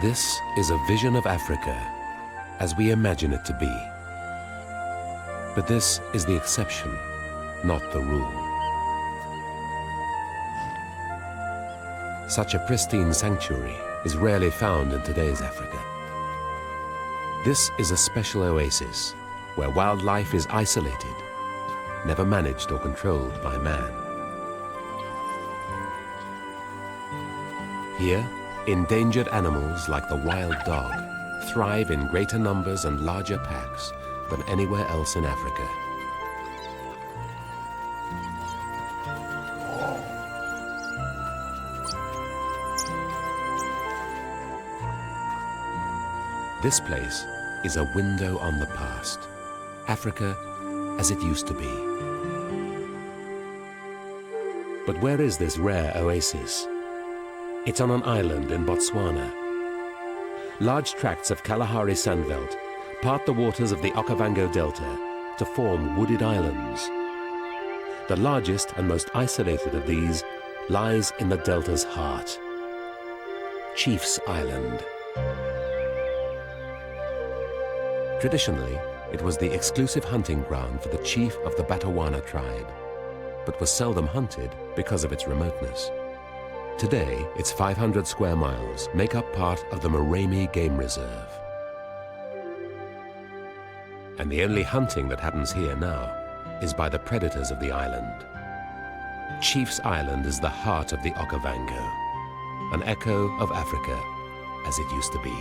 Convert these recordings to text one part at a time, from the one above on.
This is a vision of Africa as we imagine it to be. But this is the exception, not the rule. Such a pristine sanctuary is rarely found in today's Africa. This is a special oasis where wildlife is isolated, never managed or controlled by man. Here, endangered animals like the wild dog thrive in greater numbers and larger packs than anywhere else in Africa. This place is a window on the past, Africa as it used to be. But where is this rare oasis? It's on an island in Botswana. Large tracts of Kalahari sandveld part the waters of the Okavango Delta to form wooded islands. The largest and most isolated of these lies in the delta's heart, Chief's Island. Traditionally, it was the exclusive hunting ground for the chief of the Batswana tribe, but was seldom hunted because of its remoteness. Today, its 500 square miles make up part of the Moremi Game Reserve. And the only hunting that happens here now is by the predators of the island. Chief's Island is the heart of the Okavango, an echo of Africa as it used to be.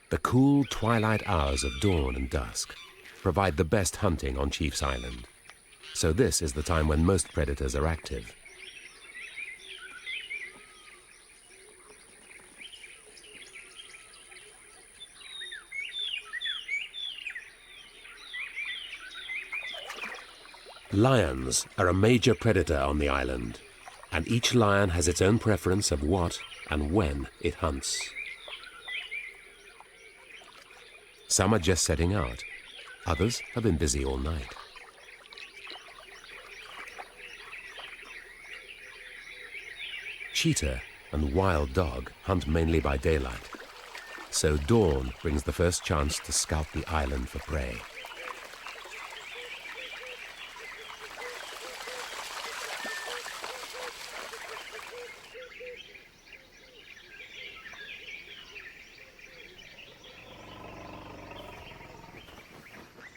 The cool twilight hours of dawn and dusk provide the best hunting on Chief's Island, so this is the time when most predators are active. Lions are a major predator on the island, and each lion has its own preference of what and when it hunts. Some are just setting out. Others have been busy all night. Cheetah and wild dog hunt mainly by daylight, so dawn brings the first chance to scout the island for prey.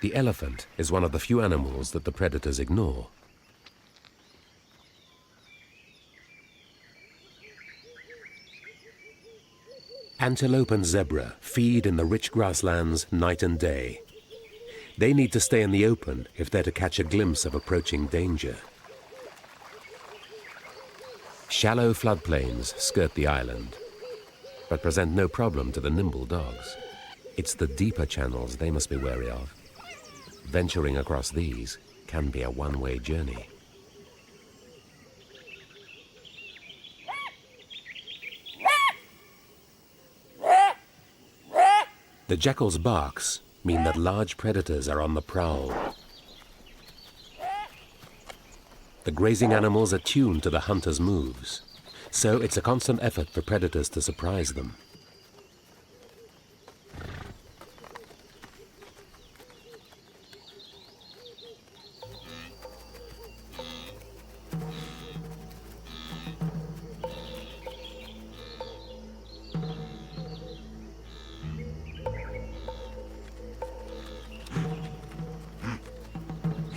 The elephant is one of the few animals that the predators ignore. Antelope and zebra feed in the rich grasslands night and day. They need to stay in the open if they're to catch a glimpse of approaching danger. Shallow floodplains skirt the island, but present no problem to the nimble dogs. It's the deeper channels they must be wary of. Venturing across these can be a one-way journey. The jackal's barks mean that large predators are on the prowl. The grazing animals are tuned to the hunter's moves, so it's a constant effort for predators to surprise them.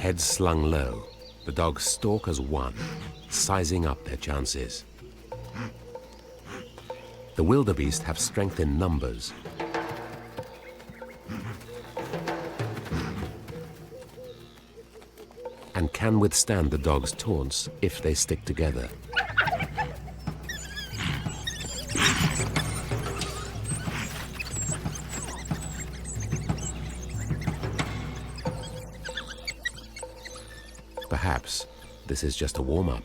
Heads slung low, the dogs stalk as one, sizing up their chances. The wildebeest have strength in numbers. And can withstand the dog's taunts if they stick together. perhaps this is just a warm-up.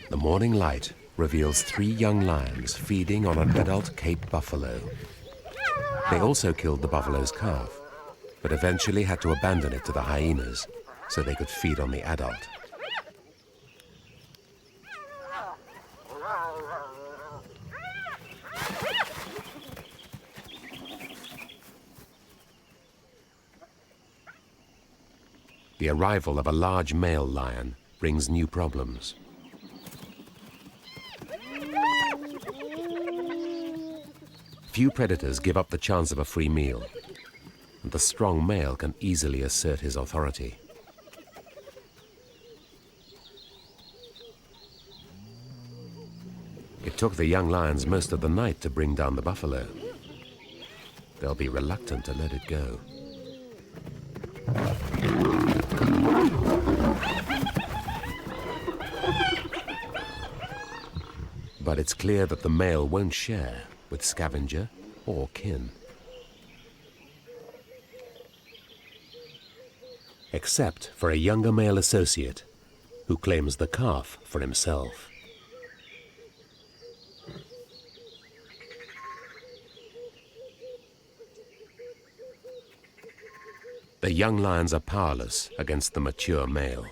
The morning light reveals 3 young lions feeding on an adult Cape buffalo. They also killed the buffalo's calf, but eventually had to abandon it to the hyenas so they could feed on the adult. The arrival of a large male lion brings new problems. Few predators give up the chance of a free meal, and the strong male can easily assert his authority. It took the young lions most of the night to bring down the buffalo. They'll be reluctant to let it go. But it's clear that the male won't share with scavenger or kin. Except for a younger male associate who claims the calf for himself. The young lions are powerless against the mature male.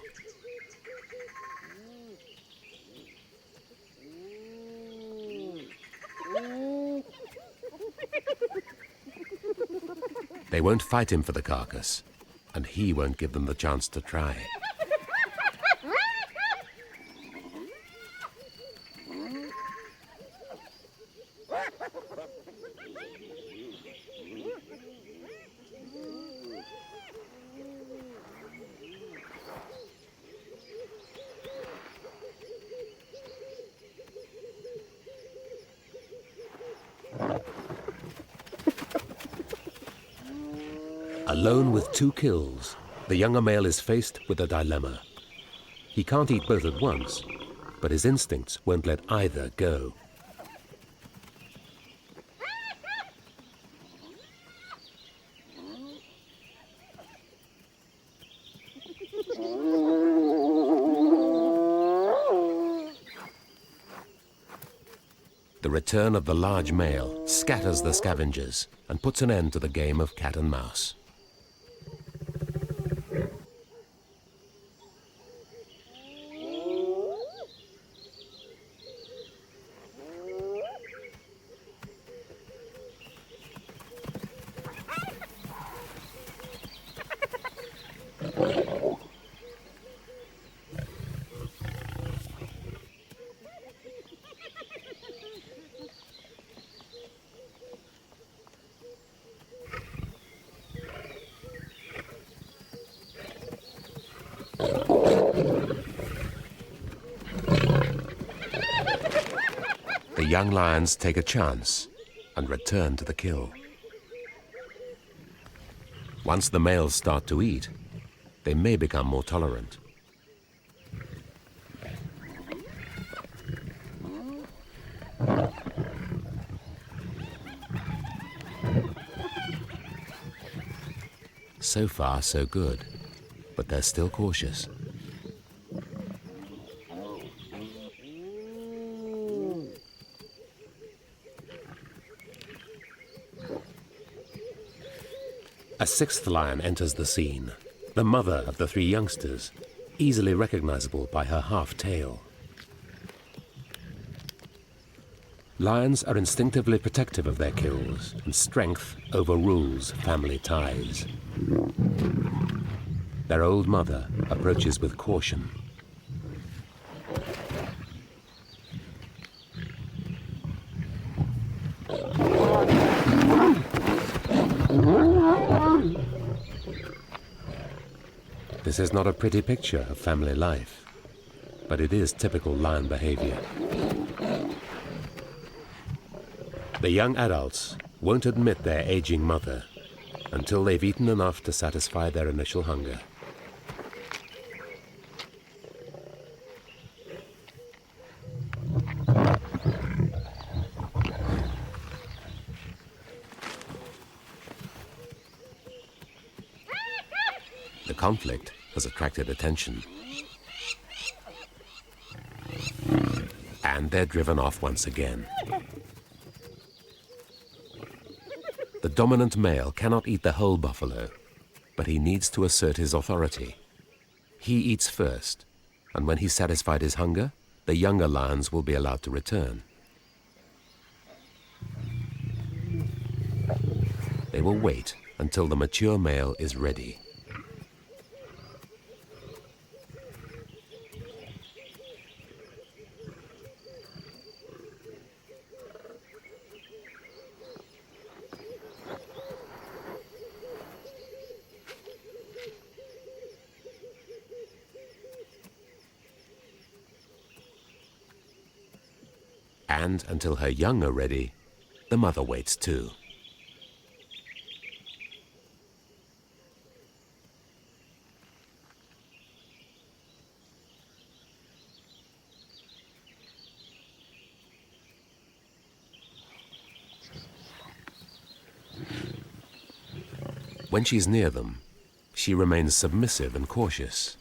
They won't fight him for the carcass, and he won't give them the chance to try. Alone with 2 kills, the younger male is faced with a dilemma. He can't eat both at once, but his instincts won't let either go. The return of the large male scatters the scavengers and puts an end to the game of cat and mouse. The young lions take a chance and return to the kill. Once the males start to eat, they may become more tolerant. So far, so good, but they're still cautious. A 6th lion enters the scene, the mother of the 3 youngsters, easily recognizable by her half-tail. Lions are instinctively protective of their kills, and strength overrules family ties. Their old mother approaches with caution. This is not a pretty picture of family life, but it is typical lion behavior. The young adults won't admit their aging mother until they've eaten enough to satisfy their initial hunger. conflict has attracted attention. And they're driven off once again. The dominant male cannot eat the whole buffalo, but he needs to assert his authority. He eats first, and when he's satisfied his hunger, the younger lions will be allowed to return. They will wait until the mature male is ready. And until her young are ready, the mother waits too. When she's near them, she remains submissive and cautious.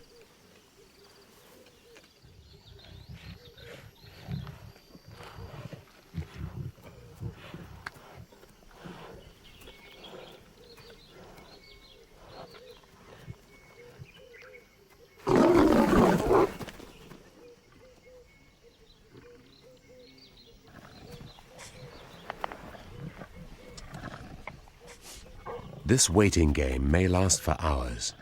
This waiting game may last for hours.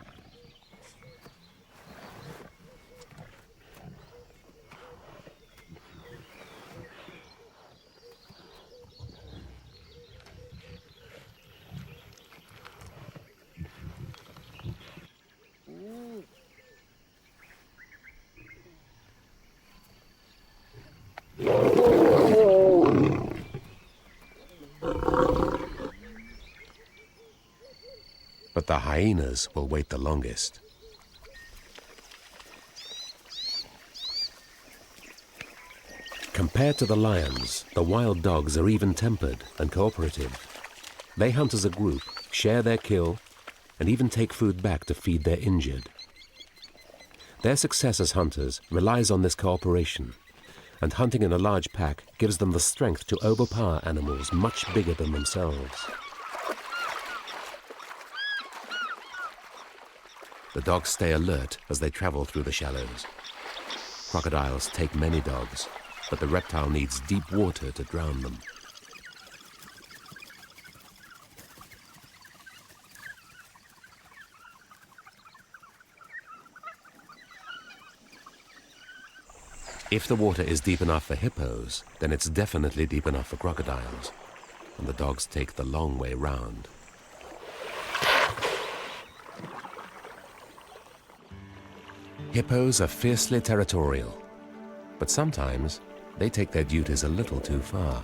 But the hyenas will wait the longest. Compared to the lions, the wild dogs are even-tempered and cooperative. They hunt as a group, share their kill, and even take food back to feed their injured. Their success as hunters relies on this cooperation, and hunting in a large pack gives them the strength to overpower animals much bigger than themselves. The dogs stay alert as they travel through the shallows. Crocodiles take many dogs, but the reptile needs deep water to drown them. If the water is deep enough for hippos, then it's definitely deep enough for crocodiles, and the dogs take the long way round. Hippos are fiercely territorial, but sometimes they take their duties a little too far.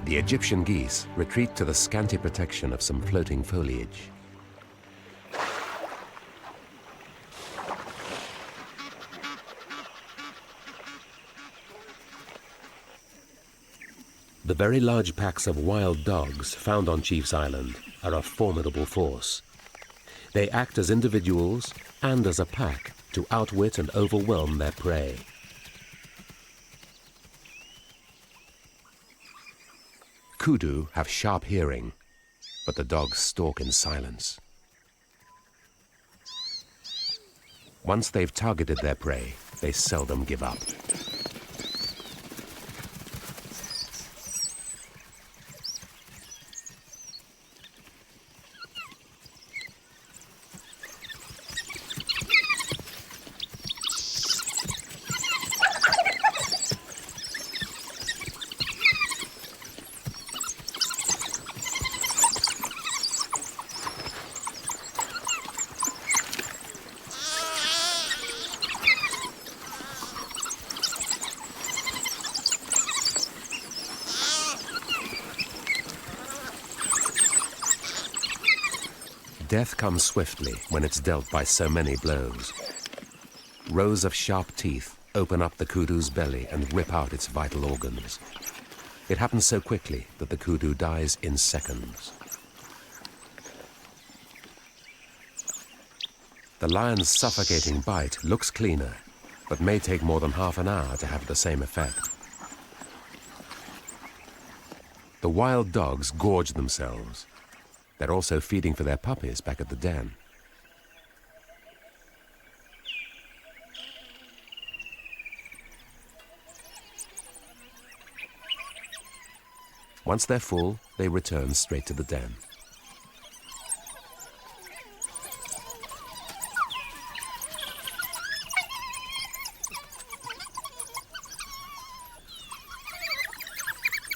The Egyptian geese retreat to the scanty protection of some floating foliage. The very large packs of wild dogs found on Chief's Island are a formidable force. They act as individuals and as a pack to outwit and overwhelm their prey. Kudu have sharp hearing, but the dogs stalk in silence. Once they've targeted their prey, they seldom give up. Death comes swiftly when it's dealt by so many blows. Rows of sharp teeth open up the kudu's belly and rip out its vital organs. It happens so quickly that the kudu dies in seconds. The lion's suffocating bite looks cleaner, but may take more than half an hour to have the same effect. The wild dogs gorge themselves. They're also feeding for their puppies back at the den. Once they're full, they return straight to the den.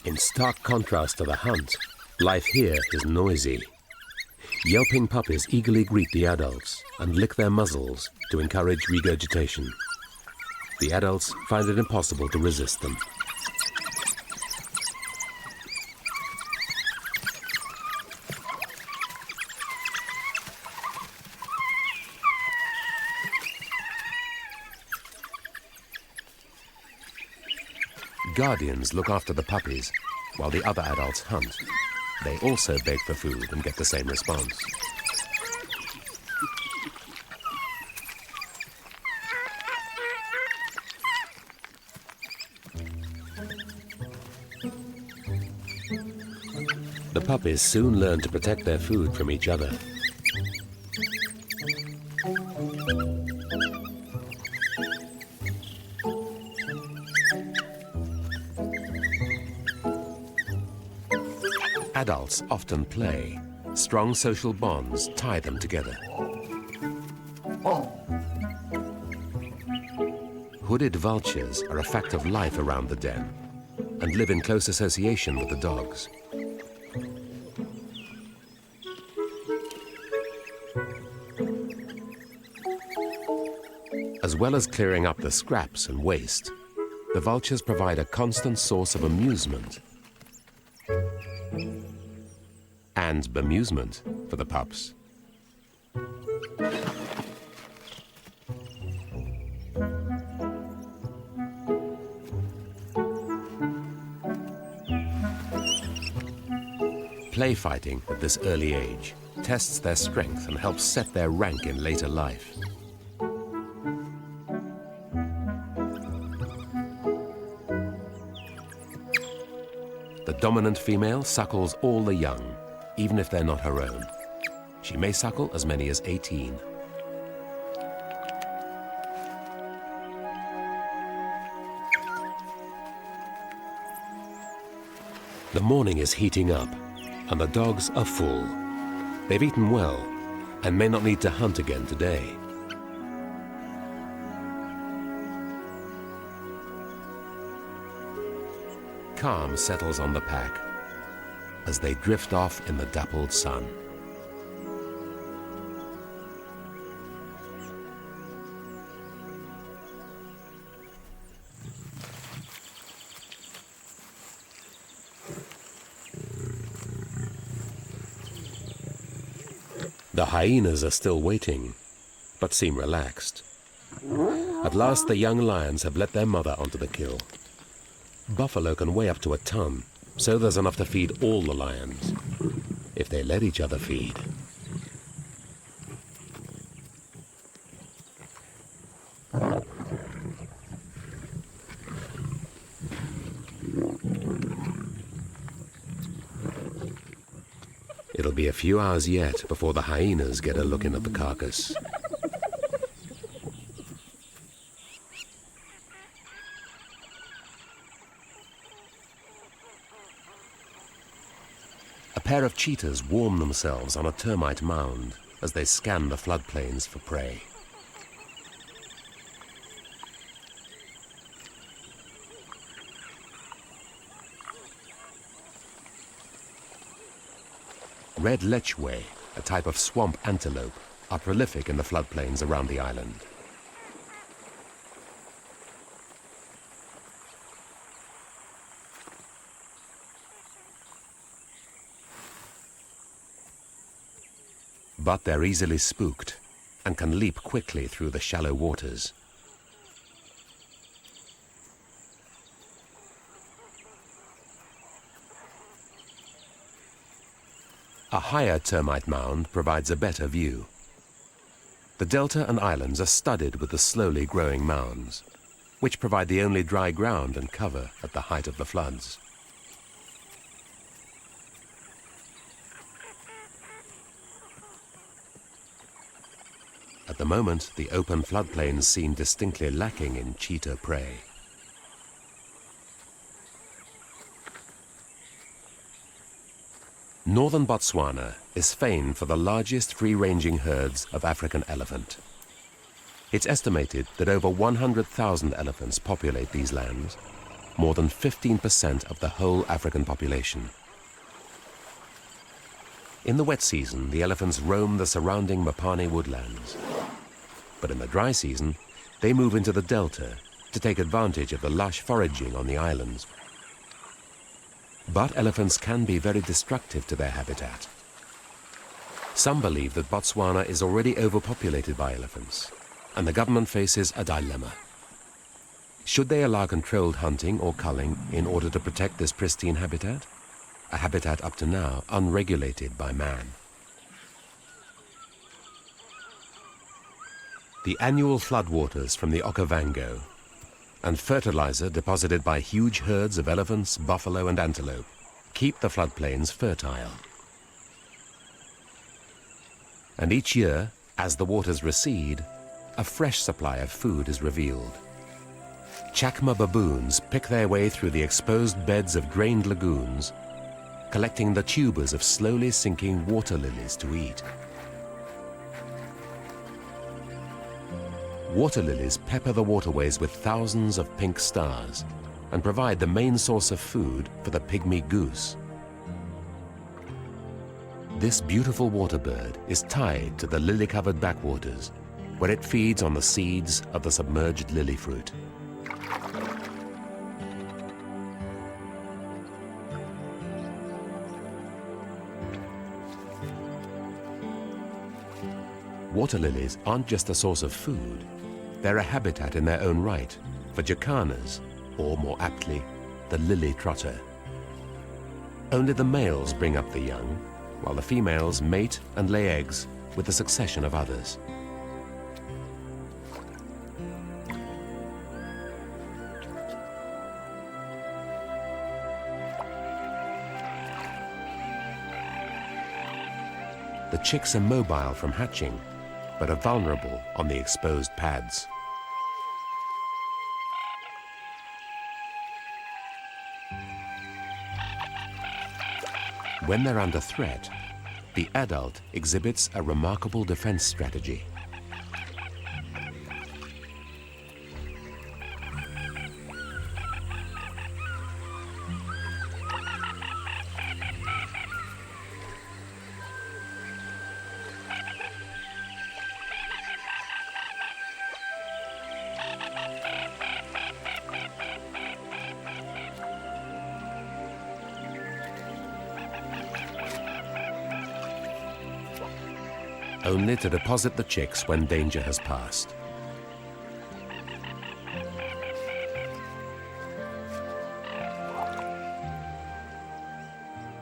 In stark contrast to the hunt, life here is noisy. Yelping puppies eagerly greet the adults and lick their muzzles to encourage regurgitation. The adults find it impossible to resist them. Guardians look after the puppies while the other adults hunt. They also beg for food and get the same response. The puppies soon learn to protect their food from each other. Adults often play. Strong social bonds tie them together. Hooded vultures are a fact of life around the den and live in close association with the dogs. As well as clearing up the scraps and waste, the vultures provide a constant source of amusement and bemusement for the pups. Play fighting at this early age tests their strength and helps set their rank in later life. The dominant female suckles all the young, even if they're not her own. She may suckle as many as 18. The morning is heating up, and the dogs are full. They've eaten well, and may not need to hunt again today. Calm settles on the pack as they drift off in the dappled sun. The hyenas are still waiting, but seem relaxed. At last, the young lions have let their mother onto the kill. Buffalo can weigh up to a ton, so there's enough to feed all the lions, if they let each other feed. It'll be a few hours yet before the hyenas get a look in at the carcass. A pair of cheetahs warm themselves on a termite mound as they scan the floodplains for prey. Red lechwe, a type of swamp antelope, are prolific in the floodplains around the island. But they're easily spooked and can leap quickly through the shallow waters. A higher termite mound provides a better view. The delta and islands are studded with the slowly growing mounds, which provide the only dry ground and cover at the height of the floods. At the moment, the open floodplains seem distinctly lacking in cheetah prey. Northern Botswana is famed for the largest free-ranging herds of African elephant. It's estimated that over 100,000 elephants populate these lands, more than 15% of the whole African population. In the wet season, the elephants roam the surrounding Mopane woodlands. But in the dry season, they move into the delta to take advantage of the lush foraging on the islands. But elephants can be very destructive to their habitat. Some believe that Botswana is already overpopulated by elephants, and the government faces a dilemma. Should they allow controlled hunting or culling in order to protect this pristine habitat? A habitat up to now unregulated by man. The annual floodwaters from the Okavango and fertilizer deposited by huge herds of elephants, buffalo and antelope keep the floodplains fertile. And each year, as the waters recede, a fresh supply of food is revealed. Chacma baboons pick their way through the exposed beds of drained lagoons, collecting the tubers of slowly sinking water lilies to eat. Water lilies pepper the waterways with thousands of pink stars and provide the main source of food for the pygmy goose. This beautiful water bird is tied to the lily-covered backwaters, where it feeds on the seeds of the submerged lily fruit. Water lilies aren't just a source of food. They're a habitat in their own right for jacanas, or more aptly, the lily trotter. Only the males bring up the young, while the females mate and lay eggs with a succession of others. The chicks are mobile from hatching, but are vulnerable on the exposed pads. When they're under threat, the adult exhibits a remarkable defense strategy. Only to deposit the chicks when danger has passed.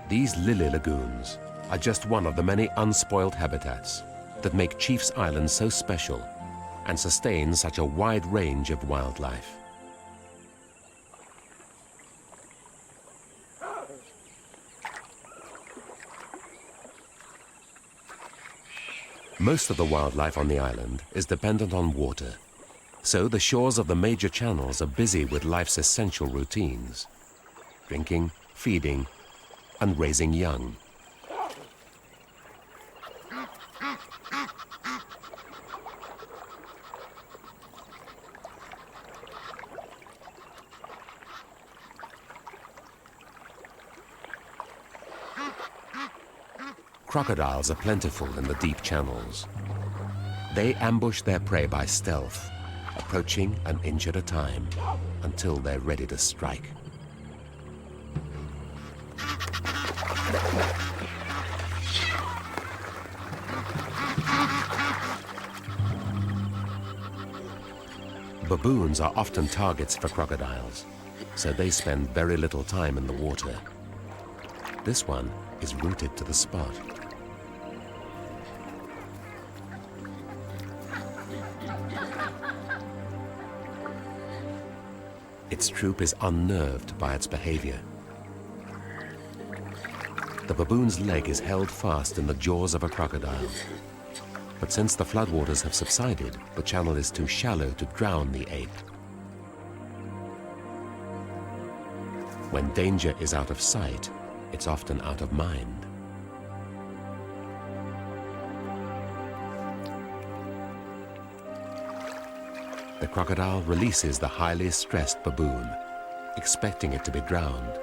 These lily lagoons are just one of the many unspoiled habitats that make Chief's Island so special and sustain such a wide range of wildlife. Most of the wildlife on the island is dependent on water, so the shores of the major channels are busy with life's essential routines: drinking, feeding, and raising young. Crocodiles are plentiful in the deep channels. They ambush their prey by stealth, approaching an inch at a time until they're ready to strike. Baboons are often targets for crocodiles, so they spend very little time in the water. This one is rooted to the spot. Its troop is unnerved by its behavior. The baboon's leg is held fast in the jaws of a crocodile. But since the floodwaters have subsided, the channel is too shallow to drown the ape. When danger is out of sight, it's often out of mind. The crocodile releases the highly stressed baboon, expecting it to be drowned.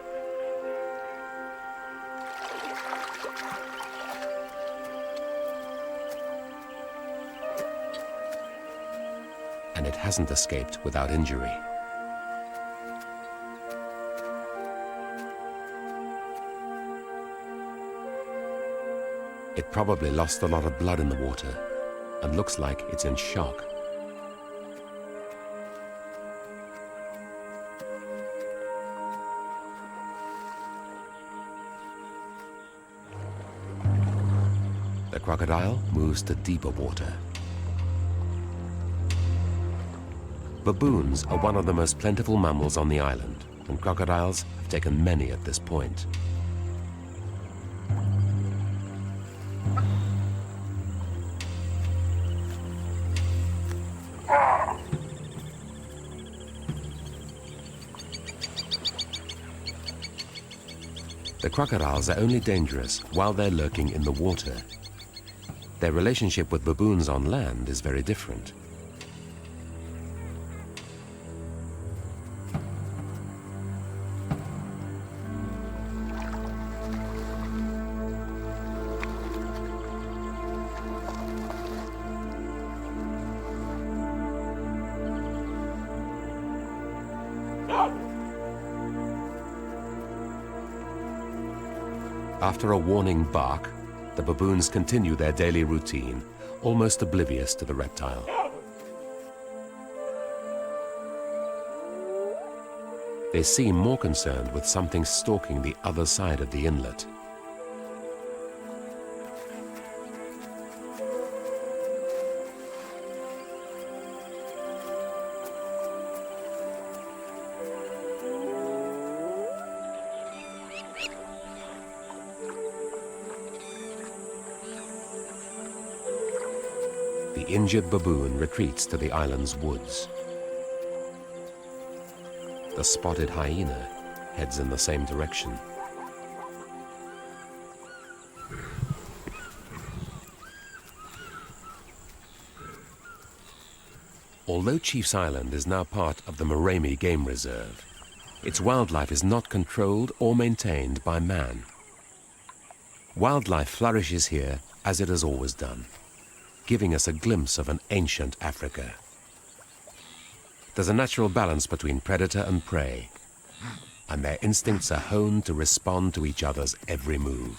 And it hasn't escaped without injury. It probably lost a lot of blood in the water and looks like it's in shock. The crocodile moves to deeper water. Baboons are one of the most plentiful mammals on the island, and crocodiles have taken many at this point. The crocodiles are only dangerous while they're lurking in the water. Their relationship with baboons on land is very different. After a warning bark, the baboons continue their daily routine, almost oblivious to the reptile. They seem more concerned with something stalking the other side of the inlet. The injured baboon retreats to the island's woods. The spotted hyena heads in the same direction. Although Chief's Island is now part of the Moremi Game Reserve, its wildlife is not controlled or maintained by man. Wildlife flourishes here as it has always done, giving us a glimpse of an ancient Africa. There's a natural balance between predator and prey, and their instincts are honed to respond to each other's every move.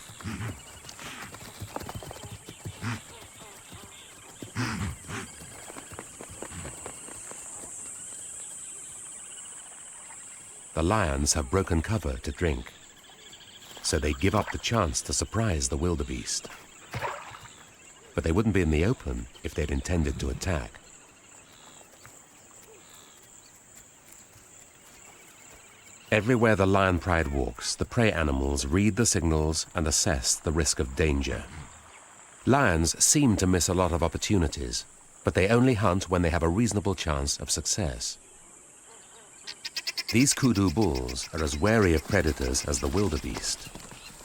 The lions have broken cover to drink, so they give up the chance to surprise the wildebeest. But they wouldn't be in the open if they'd intended to attack. Everywhere the lion pride walks, the prey animals read the signals and assess the risk of danger. Lions seem to miss a lot of opportunities, but they only hunt when they have a reasonable chance of success. These kudu bulls are as wary of predators as the wildebeest.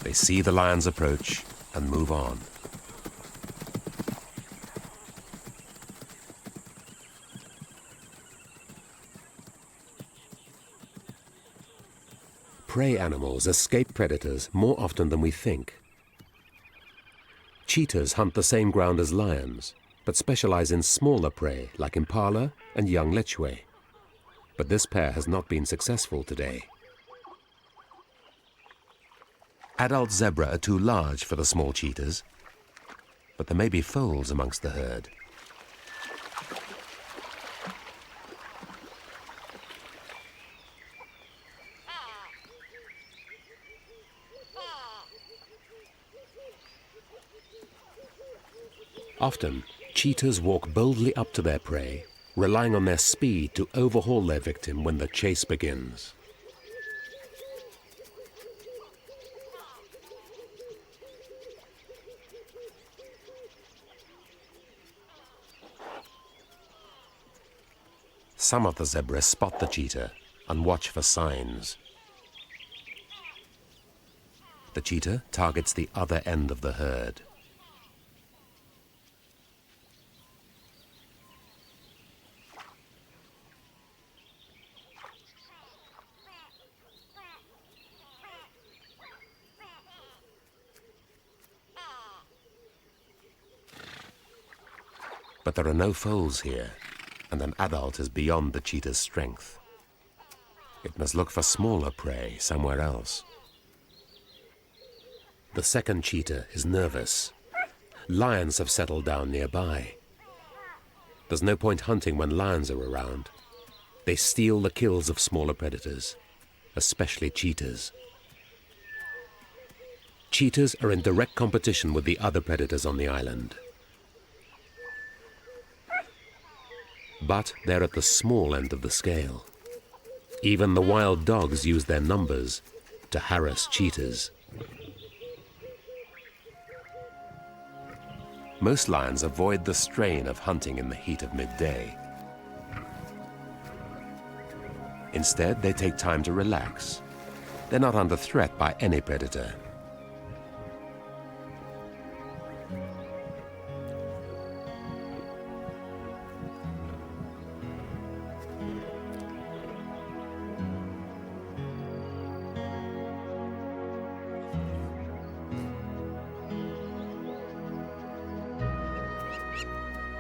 They see the lions approach and move on. Prey animals escape predators more often than we think. Cheetahs hunt the same ground as lions, but specialize in smaller prey like impala and young lechwe. But this pair has not been successful today. Adult zebra are too large for the small cheetahs, but there may be foals amongst the herd. Often, cheetahs walk boldly up to their prey, relying on their speed to overhaul their victim when the chase begins. Some of the zebras spot the cheetah and watch for signs. The cheetah targets the other end of the herd. But there are no foals here, and an adult is beyond the cheetah's strength. It must look for smaller prey somewhere else. The second cheetah is nervous. Lions have settled down nearby. There's no point hunting when lions are around. They steal the kills of smaller predators, especially cheetahs. Cheetahs are in direct competition with the other predators on the island. But they're at the small end of the scale. Even the wild dogs use their numbers to harass cheetahs. Most lions avoid the strain of hunting in the heat of midday. Instead, they take time to relax. They're not under threat by any predator.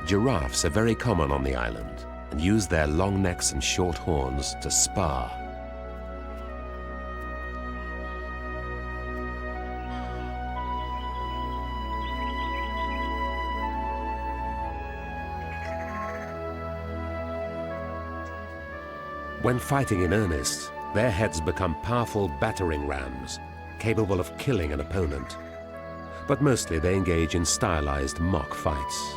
Giraffes are very common on the island and use their long necks and short horns to spar. When fighting in earnest, their heads become powerful battering rams, capable of killing an opponent. But mostly they engage in stylized mock fights.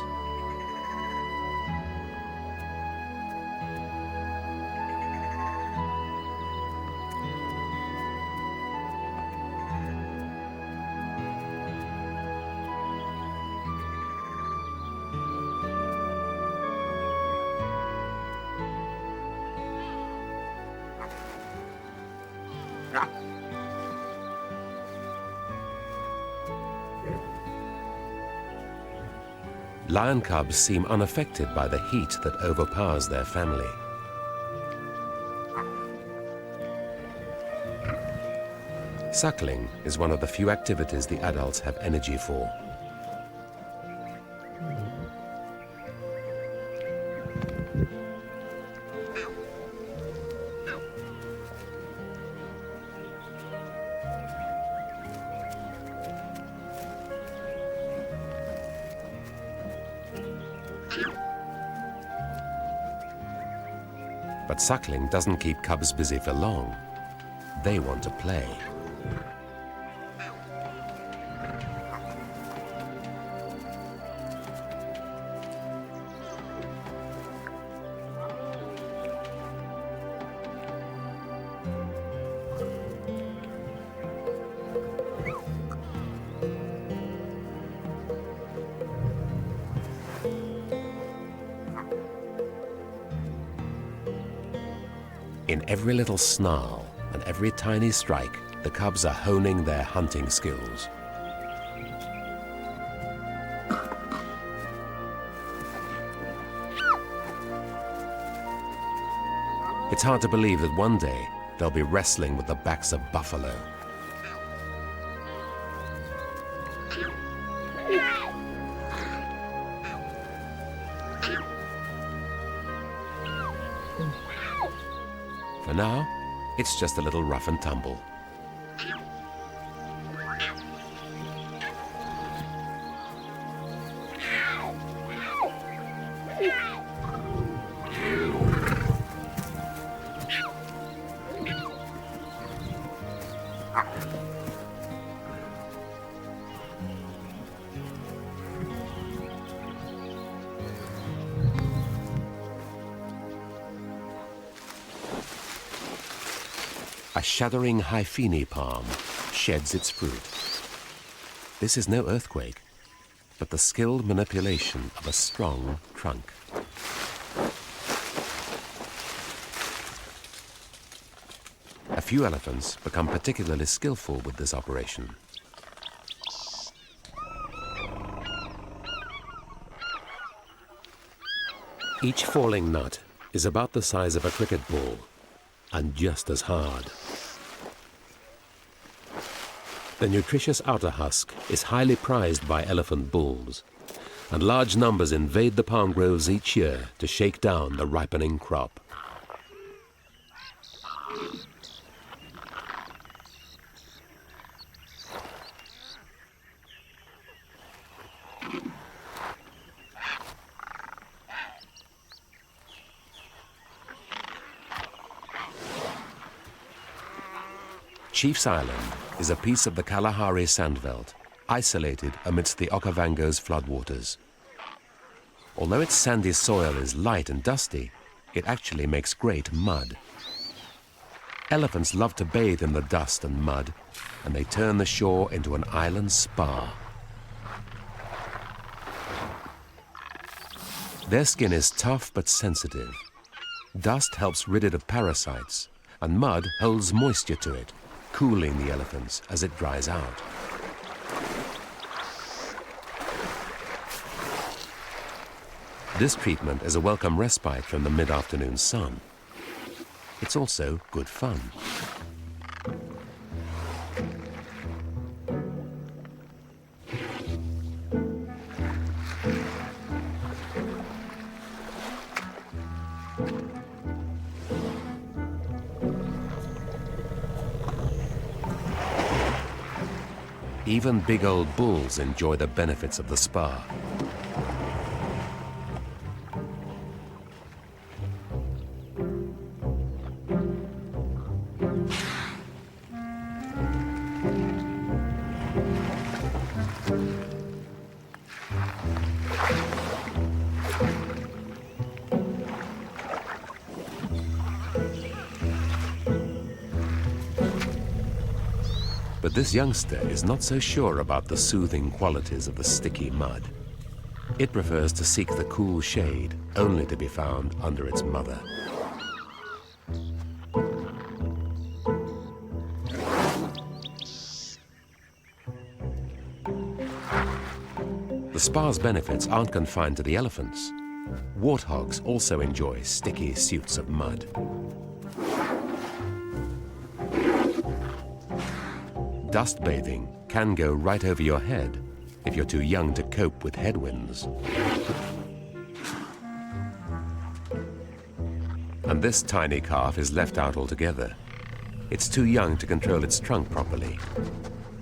Lion cubs seem unaffected by the heat that overpowers their family. Suckling is one of the few activities the adults have energy for. But suckling doesn't keep cubs busy for long. They want to play. In every little snarl and every tiny strike, the cubs are honing their hunting skills. It's hard to believe that one day they'll be wrestling with the backs of buffalo. For now, it's just a little rough and tumble. shuddering Hyphene palm sheds its fruit. This is no earthquake, but the skilled manipulation of a strong trunk. A few elephants become particularly skillful with this operation. Each falling nut is about the size of a cricket ball and just as hard. The nutritious outer husk is highly prized by elephant bulls, and large numbers invade the palm groves each year to shake down the ripening crop. Chief's Island is a piece of the Kalahari sandveld, isolated amidst the Okavango's floodwaters. Although its sandy soil is light and dusty, it actually makes great mud. Elephants love to bathe in the dust and mud, and they turn the shore into an island spa. Their skin is tough but sensitive. Dust helps rid it of parasites, and mud holds moisture to it, cooling the elephants as it dries out. This treatment is a welcome respite from the mid-afternoon sun. It's also good fun. Even big old bulls enjoy the benefits of the spa. But this youngster is not so sure about the soothing qualities of the sticky mud. It prefers to seek the cool shade, only to be found under its mother. The spa's benefits aren't confined to the elephants. Warthogs also enjoy sticky suits of mud. Dust bathing can go right over your head if you're too young to cope with headwinds. And this tiny calf is left out altogether. It's too young to control its trunk properly.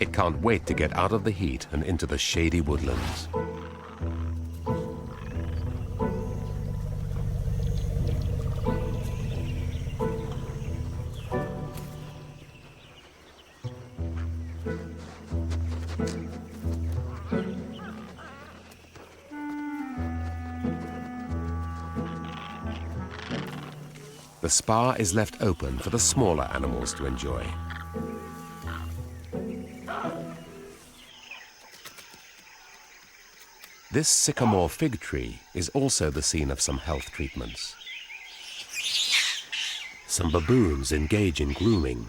It can't wait to get out of the heat and into the shady woodlands. The spa is left open for the smaller animals to enjoy. This sycamore fig tree is also the scene of some health treatments. Some baboons engage in grooming.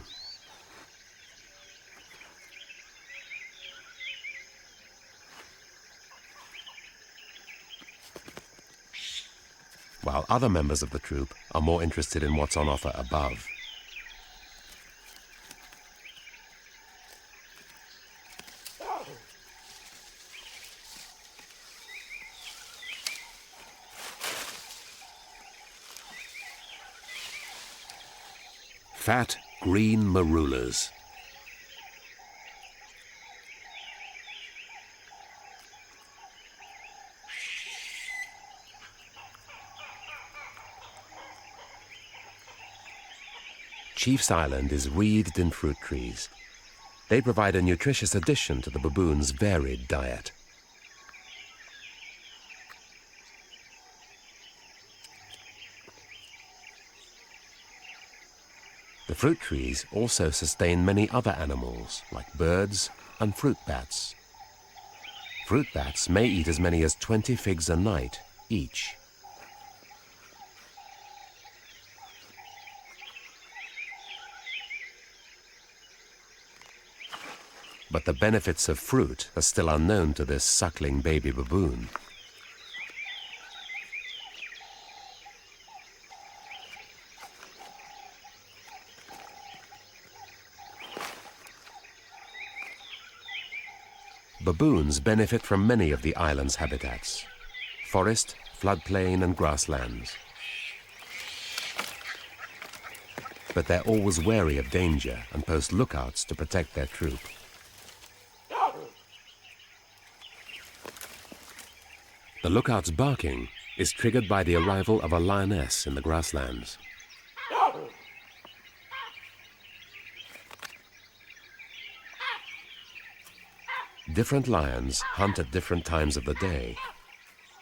While other members of the troupe are more interested in what's on offer above. Fat green marulas. Chief's Island is wreathed in fruit trees. They provide a nutritious addition to the baboon's varied diet. The The fruit trees also sustain many other animals, like birds and fruit bats. Fruit bats may eat as many as 20 figs a night each. But the benefits of fruit are still unknown to this suckling baby baboon. Baboons benefit from many of the island's habitats: forest, floodplain, and grasslands. But they're always wary of danger and post lookouts to protect their troop. The lookout's barking is triggered by the arrival of a lioness in the grasslands. Different lions hunt at different times of the day.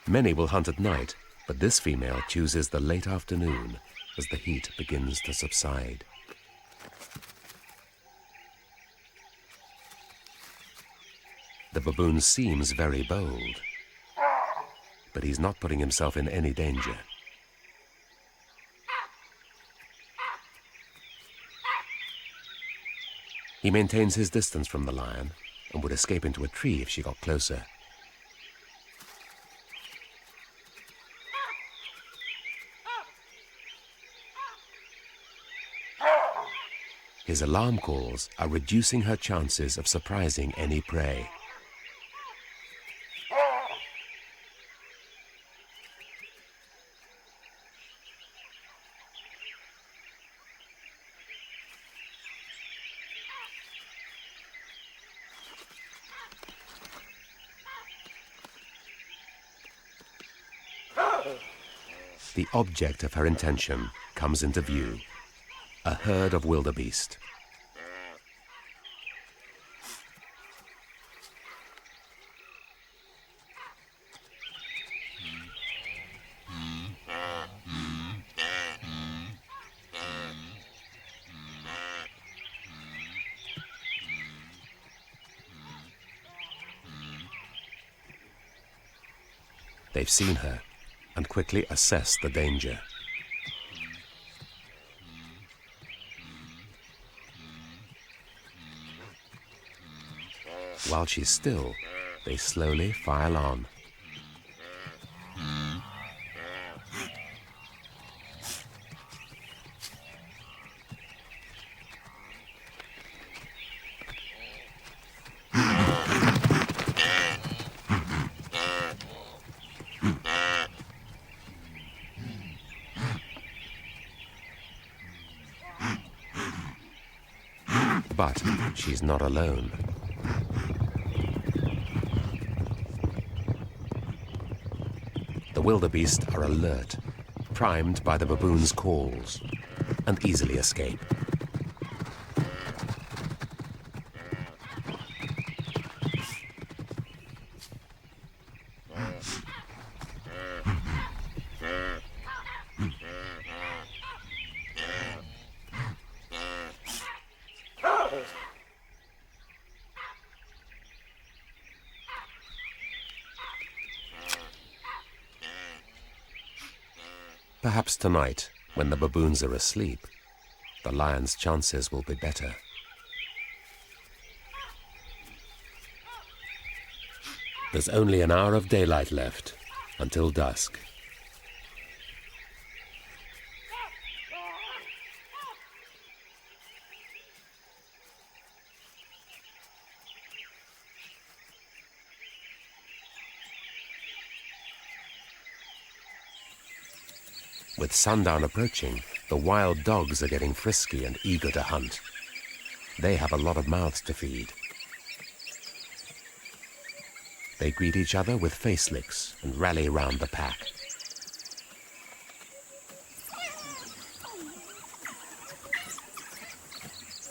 Many will hunt at night, but this female chooses the late afternoon as the heat begins to subside. The baboon seems very bold, but he's not putting himself in any danger. He maintains his distance from the lion and would escape into a tree if she got closer. His alarm calls are reducing her chances of surprising any prey. The object of her intention comes into view: a herd of wildebeest. They've seen her and quickly assess the danger. While she's still, they slowly file on. But she's not alone. The wildebeest are alert, primed by the baboon's calls, and easily escape. Perhaps tonight, when the baboons are asleep, the lion's chances will be better. There's only an hour of daylight left until dusk. With sundown approaching, the wild dogs are getting frisky and eager to hunt. They have a lot of mouths to feed. They greet each other with face licks and rally round the pack.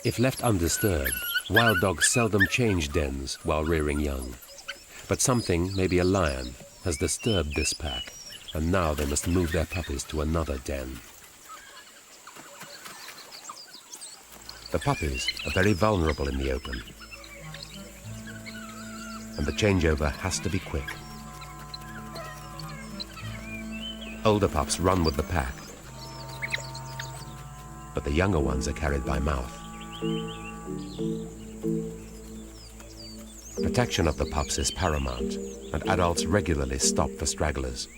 If left undisturbed, wild dogs seldom change dens while rearing young. But something, maybe a lion, has disturbed this pack, and now they must move their puppies to another den. The puppies are very vulnerable in the open, and the changeover has to be quick. Older pups run with the pack, but the younger ones are carried by mouth. Protection of the pups is paramount, and adults regularly stop for stragglers.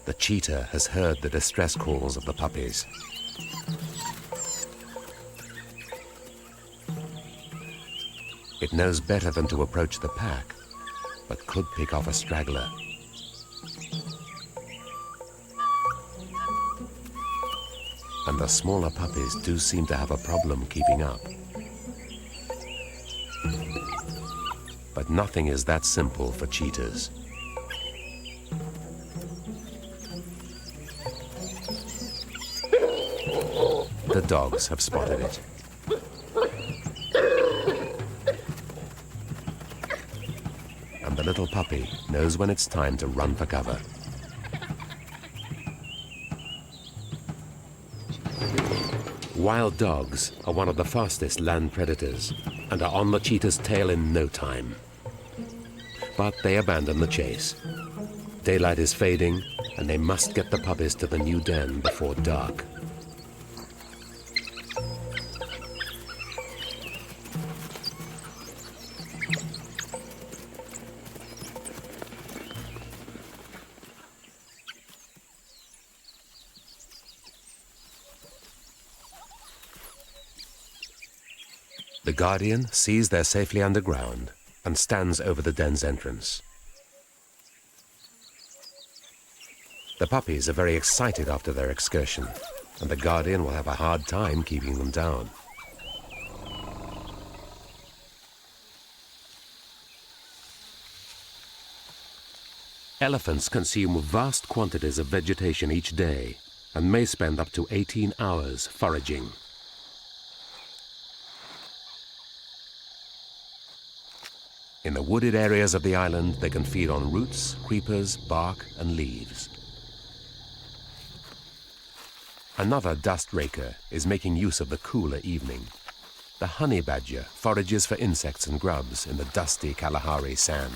The cheetah has heard the distress calls of the puppies. It knows better than to approach the pack, but could pick off a straggler. And the smaller puppies do seem to have a problem keeping up. But nothing is that simple for cheetahs. The dogs have spotted it. And the little puppy knows when it's time to run for cover. Wild dogs are one of the fastest land predators and are on the cheetah's tail in no time. But they abandon the chase. Daylight is fading, and they must get the puppies to the new den before dark. The guardian sees they're safely underground and stands over the den's entrance. The puppies are very excited after their excursion, and the guardian will have a hard time keeping them down. Elephants consume vast quantities of vegetation each day and may spend up to 18 hours foraging. In the wooded areas of the island, they can feed on roots, creepers, bark, and leaves. Another dust raker is making use of the cooler evening. The honey badger forages for insects and grubs in the dusty Kalahari sand.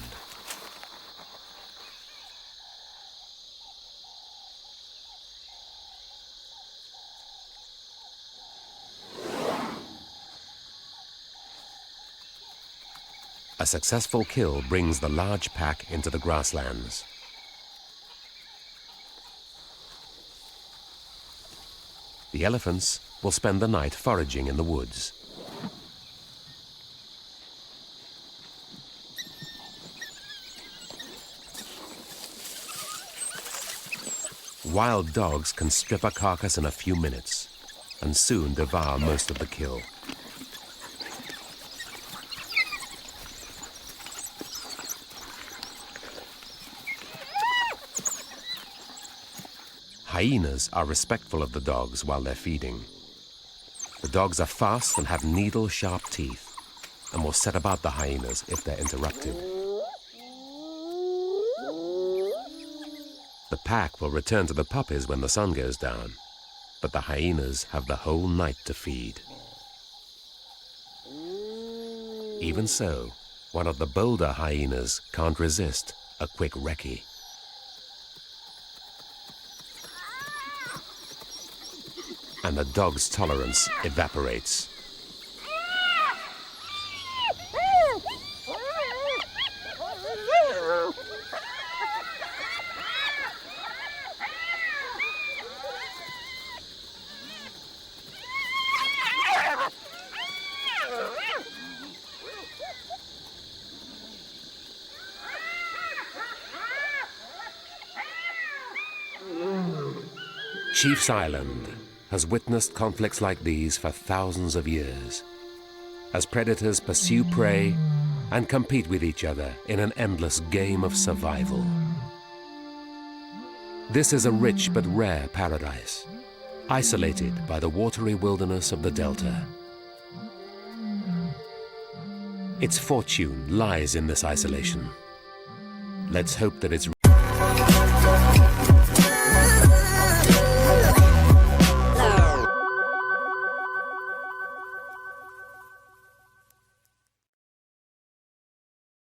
A successful kill brings the large pack into the grasslands. The elephants will spend the night foraging in the woods. Wild dogs can strip a carcass in a few minutes and soon devour most of the kill. Hyenas are respectful of the dogs while they're feeding. The dogs are fast and have needle-sharp teeth and will set about the hyenas if they're interrupted. The pack will return to the puppies when the sun goes down, but the hyenas have the whole night to feed. Even so, one of the bolder hyenas can't resist a quick recce. And the dog's tolerance evaporates. Chief's Island has witnessed conflicts like these for thousands of years, as predators pursue prey and compete with each other in an endless game of survival. This is a rich but rare paradise, isolated by the watery wilderness of the delta. Its fortune lies in this isolation. Let's hope that its